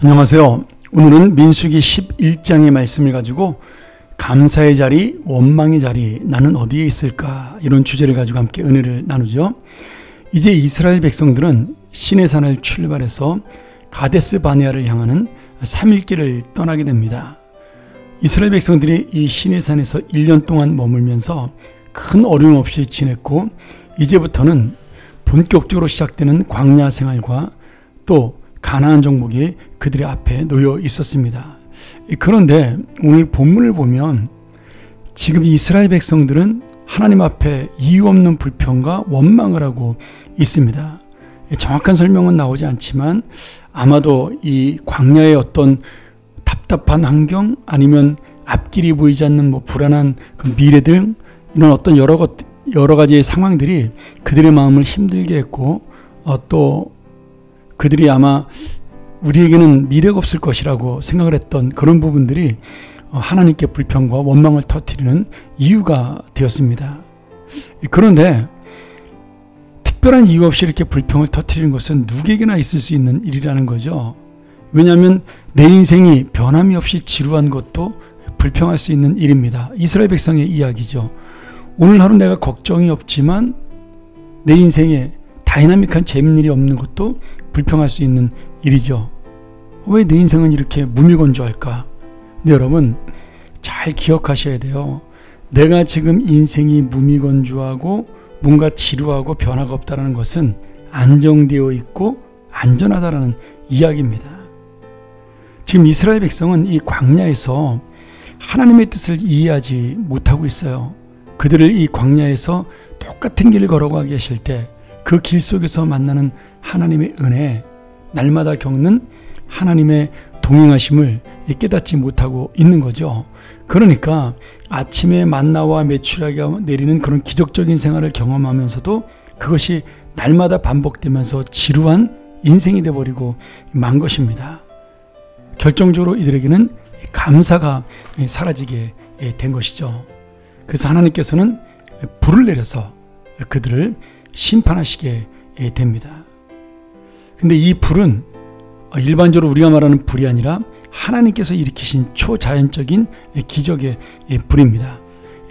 안녕하세요. 오늘은 민수기 11장의 말씀을 가지고 감사의 자리, 원망의 자리, 나는 어디에 있을까? 이런 주제를 가지고 함께 은혜를 나누죠. 이제 이스라엘 백성들은 시내산을 출발해서 가데스 바네아를 향하는 3일길을 떠나게 됩니다. 이스라엘 백성들이 이 시내산에서 1년 동안 머물면서 큰 어려움 없이 지냈고, 이제부터는 본격적으로 시작되는 광야 생활과 또 가나안 정복이 그들의 앞에 놓여 있었습니다. 그런데 오늘 본문을 보면 지금 이스라엘 백성들은 하나님 앞에 이유 없는 불평과 원망을 하고 있습니다. 정확한 설명은 나오지 않지만 아마도 이 광야의 어떤 답답한 환경, 아니면 앞길이 보이지 않는 불안한 그 미래 등 이런 어떤 여러 가지의 상황들이 그들의 마음을 힘들게 했고, 또 그들이 아마 우리에게는 미래가 없을 것이라고 생각을 했던 그런 부분들이 하나님께 불평과 원망을 터뜨리는 이유가 되었습니다. 그런데 특별한 이유 없이 이렇게 불평을 터뜨리는 것은 누구에게나 있을 수 있는 일이라는 거죠. 왜냐하면 내 인생이 변함이 없이 지루한 것도 불평할 수 있는 일입니다. 이스라엘 백성의 이야기죠. 오늘 하루 내가 걱정이 없지만 내 인생에 다이나믹한 재밌는 일이 없는 것도 불평할 수 있는 일이죠. 왜 내 인생은 이렇게 무미건조할까? 근데 여러분 잘 기억하셔야 돼요. 내가 지금 인생이 무미건조하고 뭔가 지루하고 변화가 없다는 것은 안정되어 있고 안전하다는 이야기입니다. 지금 이스라엘 백성은 이 광야에서 하나님의 뜻을 이해하지 못하고 있어요. 그들을 이 광야에서 똑같은 길을 걸어가게 하실 때 그 길 속에서 만나는 하나님의 은혜, 날마다 겪는 하나님의 동행하심을 깨닫지 못하고 있는 거죠. 그러니까 아침에 만나와 메추라기가 내리는 그런 기적적인 생활을 경험하면서도 그것이 날마다 반복되면서 지루한 인생이 되어버리고 만 것입니다. 결정적으로 이들에게는 감사가 사라지게 된 것이죠. 그래서 하나님께서는 불을 내려서 그들을 심판하시게 됩니다. 근데 이 불은 일반적으로 우리가 말하는 불이 아니라 하나님께서 일으키신 초자연적인 기적의 불입니다.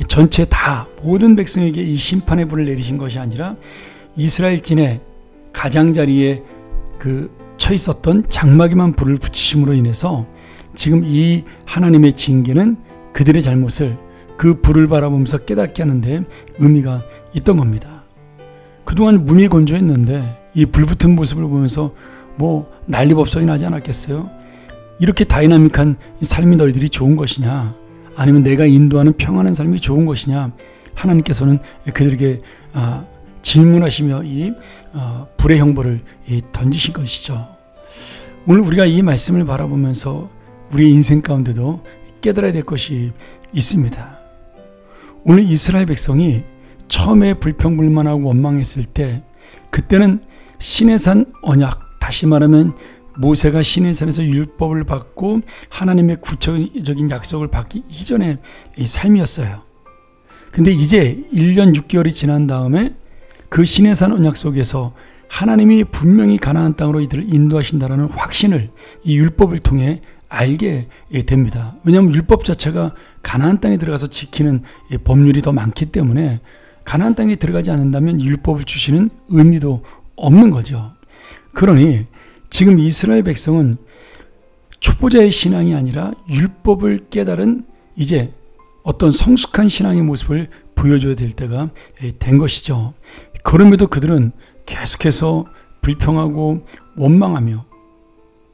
전체 다 모든 백성에게 이 심판의 불을 내리신 것이 아니라 이스라엘진의 가장자리에 처 있었던 장막에만 불을 붙이심으로 인해서 지금 이 하나님의 징계는 그들의 잘못을 그 불을 바라보면서 깨닫게 하는데 의미가 있던 겁니다. 그동안 무미건조했는데 이 불붙은 모습을 보면서 난리법석이 나지 않았겠어요? 이렇게 다이나믹한 삶이 너희들이 좋은 것이냐, 아니면 내가 인도하는 평안한 삶이 좋은 것이냐, 하나님께서는 그들에게 질문하시며 이 불의 형벌을 던지신 것이죠. 오늘 우리가 이 말씀을 바라보면서 우리의 인생 가운데도 깨달아야 될 것이 있습니다. 오늘 이스라엘 백성이 처음에 불평불만하고 원망했을 때, 그때는 시내산 언약, 다시 말하면 모세가 시내산에서 율법을 받고 하나님의 구체적인 약속을 받기 이전의 삶이었어요. 근데 이제 1년 6개월이 지난 다음에 그 시내산 언약 속에서 하나님이 분명히 가나안 땅으로 이들을 인도하신다라는 확신을 이 율법을 통해 알게 됩니다. 왜냐하면 율법 자체가 가나안 땅에 들어가서 지키는 법률이 더 많기 때문에 가나안 땅에 들어가지 않는다면 율법을 주시는 의미도 없는 거죠. 그러니 지금 이스라엘 백성은 초보자의 신앙이 아니라 율법을 깨달은 이제 어떤 성숙한 신앙의 모습을 보여줘야 될 때가 된 것이죠. 그럼에도 그들은 계속해서 불평하고 원망하며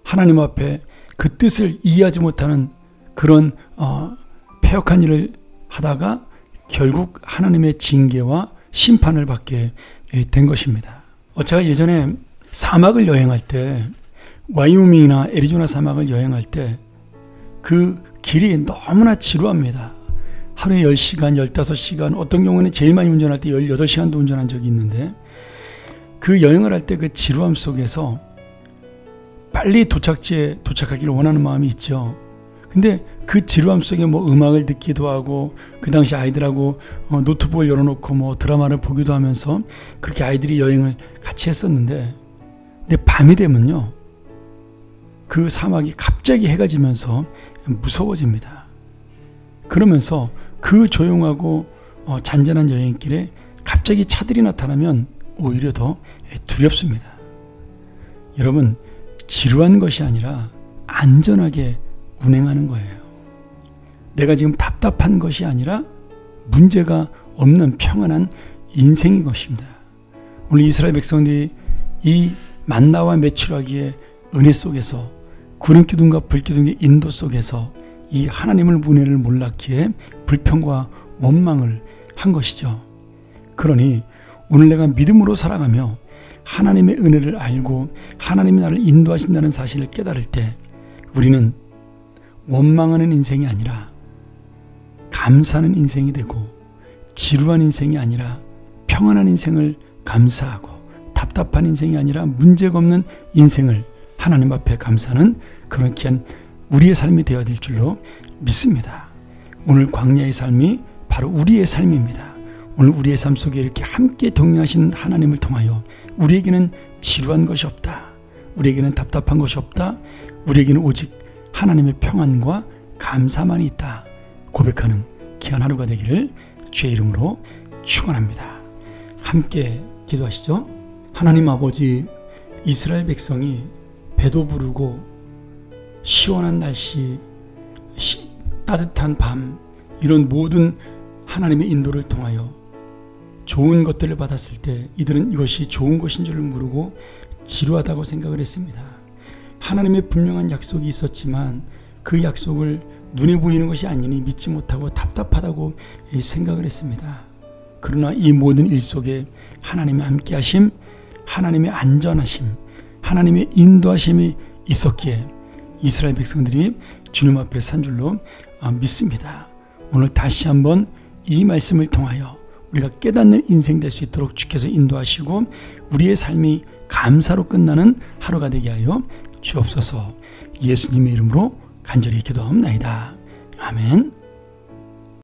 하나님 앞에 그 뜻을 이해하지 못하는 그런 패역한 일을 하다가 결국 하나님의 징계와 심판을 받게 된 것입니다. 제가 예전에 사막을 여행할 때, 와이오밍이나 애리조나 사막을 여행할 때 그 길이 너무나 지루합니다. 하루에 10시간, 15시간, 어떤 경우는 제일 많이 운전할 때 18시간도 운전한 적이 있는데, 그 여행을 할 때 그 지루함 속에서 빨리 도착지에 도착하기를 원하는 마음이 있죠. 근데 그 지루함 속에 음악을 듣기도 하고, 그 당시 아이들하고 노트북을 열어놓고 드라마를 보기도 하면서 그렇게 아이들이 여행을 같이 했었는데, 근데 밤이 되면요, 그 사막이 갑자기 해가 지면서 무서워집니다. 그러면서 그 조용하고 잔잔한 여행길에 갑자기 차들이 나타나면 오히려 더 두렵습니다. 여러분, 지루한 것이 아니라 안전하게 운행하는 거예요. 내가 지금 답답한 것이 아니라 문제가 없는 평안한 인생인 것입니다. 오늘 이스라엘 백성들이 이 만나와 메추라기의 은혜 속에서 구름기둥과 불기둥의 인도 속에서 이 하나님의 은혜를 몰랐기에 불평과 원망을 한 것이죠. 그러니 오늘 내가 믿음으로 살아가며 하나님의 은혜를 알고 하나님이 나를 인도하신다는 사실을 깨달을 때 우리는 원망하는 인생이 아니라 감사하는 인생이 되고, 지루한 인생이 아니라 평안한 인생을 감사하고, 답답한 인생이 아니라 문제가 없는 인생을 하나님 앞에 감사하는 그런 귀한 우리의 삶이 되어야 될 줄로 믿습니다. 오늘 광야의 삶이 바로 우리의 삶입니다. 오늘 우리의 삶 속에 이렇게 함께 동행하시는 하나님을 통하여 우리에게는 지루한 것이 없다, 우리에게는 답답한 것이 없다, 우리에게는 오직 하나님의 평안과 감사만이 있다 고백하는 귀한 하루가 되기를 주의 이름으로 축원합니다. 함께 기도하시죠. 하나님 아버지, 이스라엘 백성이 배도 부르고 시원한 날씨, 따뜻한 밤, 이런 모든 하나님의 인도를 통하여 좋은 것들을 받았을 때 이들은 이것이 좋은 것인 줄 모르고 지루하다고 생각을 했습니다. 하나님의 분명한 약속이 있었지만 그 약속을 눈에 보이는 것이 아니니 믿지 못하고 답답하다고 생각을 했습니다. 그러나 이 모든 일 속에 하나님의 함께하심, 하나님의 안전하심, 하나님의 인도하심이 있었기에 이스라엘 백성들이 주님 앞에 산 줄로 믿습니다. 오늘 다시 한번 이 말씀을 통하여 우리가 깨닫는 인생 될 수 있도록 주께서 인도하시고 우리의 삶이 감사로 끝나는 하루가 되게 하여 주옵소서. 예수님의 이름으로 간절히 기도하옵나이다. 아멘.